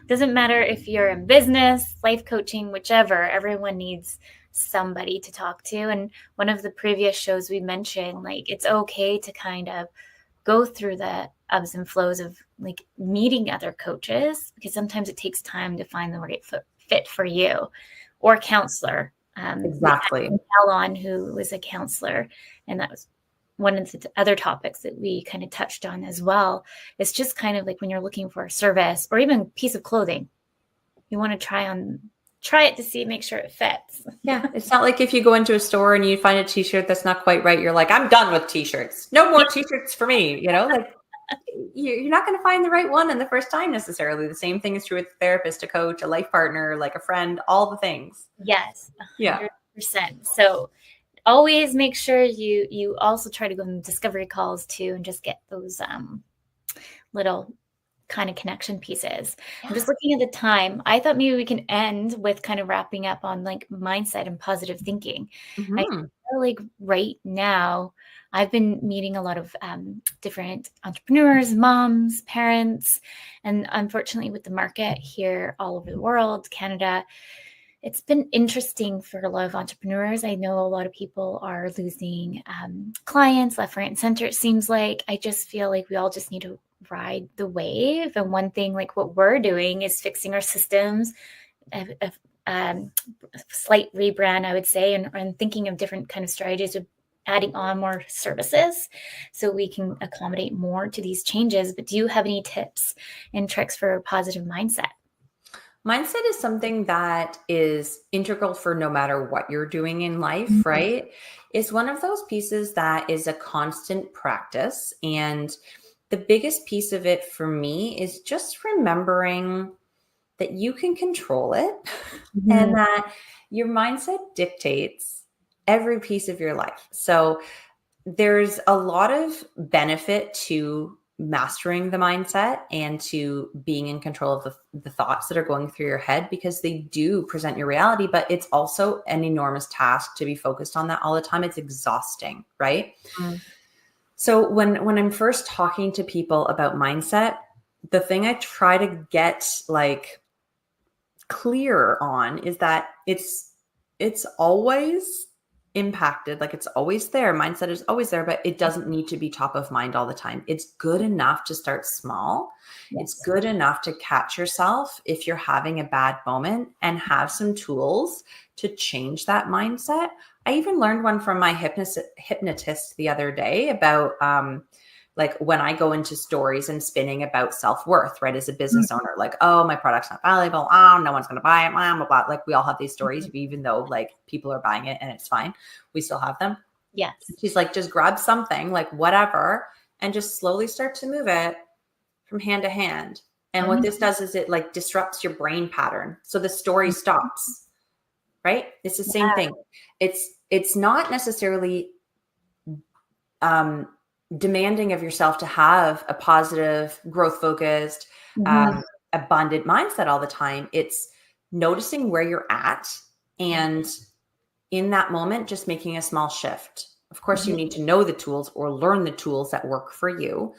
Doesn't matter if you're in business, life coaching, whichever, everyone needs somebody to talk to. And one of the previous shows we mentioned, like, it's okay to kind of go through the ebbs and flows of like meeting other coaches, because sometimes it takes time to find the right fit for you, or counselor. Exactly. Alon, who was a counselor, and that was one of the other topics that we kind of touched on as well. It's just kind of like when you're looking for a service or even a piece of clothing, you want to try it to see, make sure it fits. Yeah. It's not like if you go into a store and you find a t-shirt that's not quite right, you're like, I'm done with t-shirts. No more t-shirts for me. You know, like, you're not going to find the right one in the first time necessarily. The same thing is true with a therapist, a coach, a life partner, like a friend, all the things. Yes. 100%. Yeah. So always make sure you also try to go on discovery calls too, and just get those little kind of connection pieces. Yeah. I'm just looking at the time. I thought maybe we can end with kind of wrapping up on like mindset and positive thinking. Mm-hmm. I feel like right now I've been meeting a lot of different entrepreneurs, moms, parents, and unfortunately with the market here all over the world, Canada, it's been interesting for a lot of entrepreneurs. I know a lot of people are losing clients left, right, and center. It seems like I just feel like we all just need to ride the wave. And one thing, like what we're doing, is fixing our systems, a slight rebrand, I would say, and thinking of different kind of strategies of adding on more services so we can accommodate more to these changes. But do you have any tips and tricks for a positive mindset? Mindset is something that is integral for no matter what you're doing in life, right? It's one of those pieces that is a constant practice. And the biggest piece of it for me is just remembering that you can control it and that your mindset dictates every piece of your life. So there's a lot of benefit to mastering the mindset and to being in control of the thoughts that are going through your head, because they do present your reality, but it's also an enormous task to be focused on that all the time. It's exhausting, right? So when I'm first talking to people about mindset, the thing I try to get like clear on is that it's always impacted, like it's always there. Mindset is always there, but it doesn't need to be top of mind all the time. It's good enough to start small. Yes. It's good enough to catch yourself if you're having a bad moment and have some tools to change that mindset. I even learned one from my hypnotist the other day about like when I go into stories and spinning about self-worth, right? As a business owner, like, oh, my product's not valuable. Oh, no one's going to buy it. Blah, blah, blah. Like we all have these stories, even though like people are buying it and it's fine. We still have them. Yes. She's like, just grab something, like whatever, and just slowly start to move it from hand to hand. And what this does is it like disrupts your brain pattern. So the story stops, right? It's the same thing. It's not necessarily demanding of yourself to have a positive, growth focused, abundant mindset all the time. It's noticing where you're at, and in that moment, just making a small shift. Of course, you need to know the tools or learn the tools that work for you.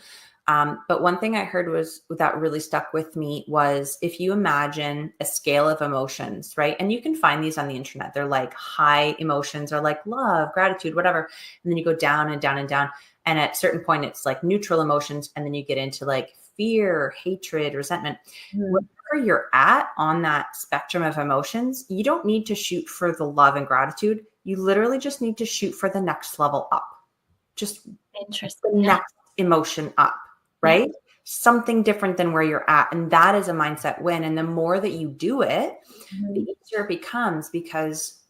But one thing I heard was that really stuck with me was, if you imagine a scale of emotions, right? And you can find these on the internet. They're like high emotions are like love, gratitude, whatever. And then you go down and down and down. And at a certain point, it's like neutral emotions. And then you get into like fear, hatred, resentment. Wherever you're at on that spectrum of emotions, you don't need to shoot for the love and gratitude. You literally just need to shoot for the next level up. Just Interesting. the next emotion up, right? Something different than where you're at. And that is a mindset win. And the more that you do it, the easier it becomes, because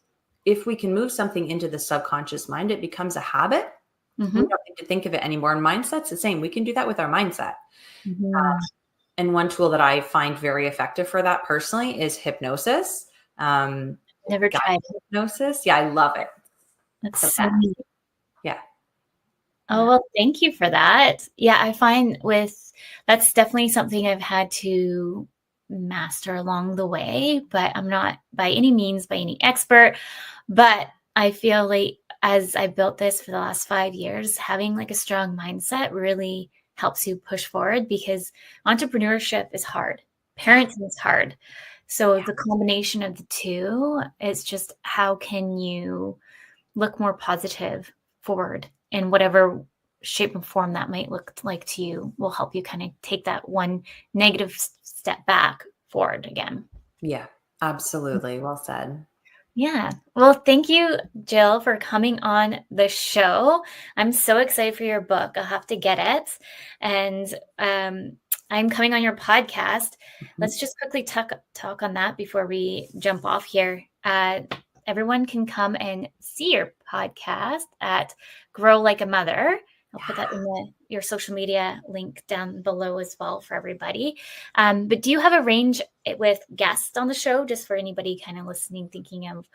if we can move something into the subconscious mind, it becomes a habit. We don't need to think of it anymore. And mindset's the same. We can do that with our mindset. And one tool that I find very effective for that personally is hypnosis. Never tried hypnosis. Yeah, I love it. That's so neat. Yeah. Oh, well, thank you for that. Yeah, I find that's definitely something I've had to master along the way, but I'm not by any means by any expert. But I feel like as I built this for the last 5 years, having like a strong mindset really helps you push forward, because entrepreneurship is hard. Parenting is hard. So the combination of the two is just, how can you look more positive forward in whatever shape and form that might look like to you, will help you kind of take that one negative step back forward again. Yeah, absolutely. Well said. Yeah. Well, thank you, Jill, for coming on the show. I'm so excited for your book. I'll have to get it. And I'm coming on your podcast. Let's just quickly talk on that before we jump off here. Everyone can come and see your podcast at Grow Like a Mother. I'll put that in your social media link down below as well for everybody. But do you have a range with guests on the show, just for anybody kind of listening, thinking of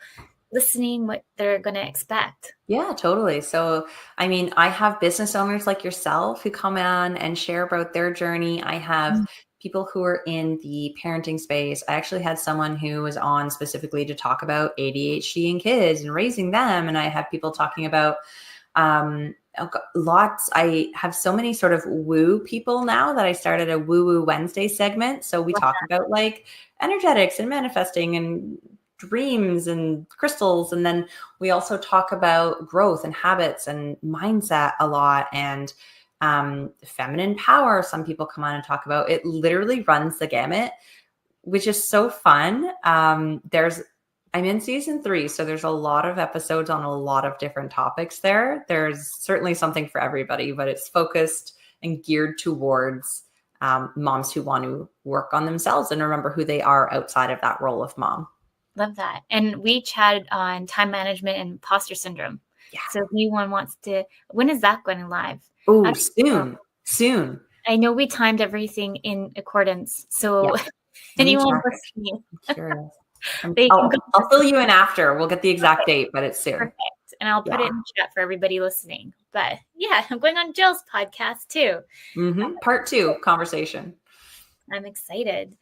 listening, what they're going to expect? Yeah, totally. So, I mean, I have business owners like yourself who come on and share about their journey. I have people who are in the parenting space. I actually had someone who was on specifically to talk about ADHD in kids and raising them. And I have people talking about lots. I have so many sort of woo people now that I started a Woo Woo Wednesday segment. So we talk about like energetics and manifesting and dreams and crystals. And then we also talk about growth and habits and mindset a lot, and feminine power. Some people come on and talk about it. Literally runs the gamut, which is so fun. I'm in season 3, so there's a lot of episodes on a lot of different topics there. There's certainly something for everybody, but it's focused and geared towards moms who want to work on themselves and remember who they are outside of that role of mom. Love that. And we chatted on time management and imposter syndrome. Yeah. So if anyone wants to, when is that going live? Oh, soon. I know we timed everything in accordance. So anyone listening, I'm curious. I'll fill you in after. We'll get the exact date, but it's soon. Perfect. And I'll put it in the chat for everybody listening. But yeah, I'm going on Jill's podcast too. Part 2 conversation. I'm excited.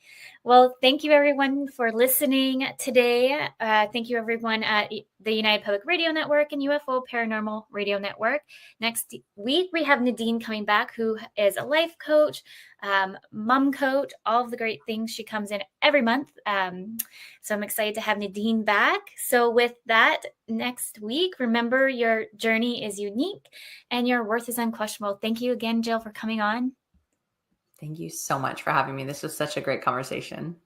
Well, thank you everyone for listening today. Thank you everyone at the United Public Radio Network and UFO Paranormal Radio Network. Next week, we have Nadine coming back, who is a life coach, mom coach, all of the great things. She comes in every month. So I'm excited to have Nadine back. So with that, next week, remember, your journey is unique and your worth is unquestionable. Thank you again, Jill, for coming on. Thank you so much for having me. This was such a great conversation.